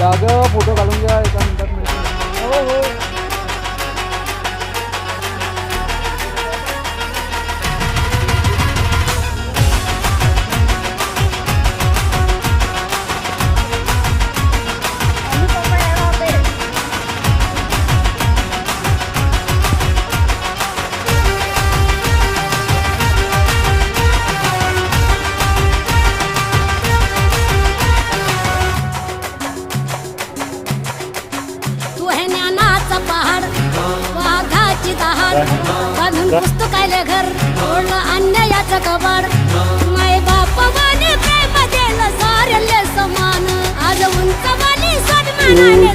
अगं फोटो काढून घ्या एका मिनिटात मिळते. हो हो तू है ज्ञानाचा पहाड वाघाची दहाड बांधून पुस्तकाले घर ओढलं अन्यायाचं कबाड माय बाप वाणी प्रेम दिलं सारले समान आज उंच वाणी सन्मानाने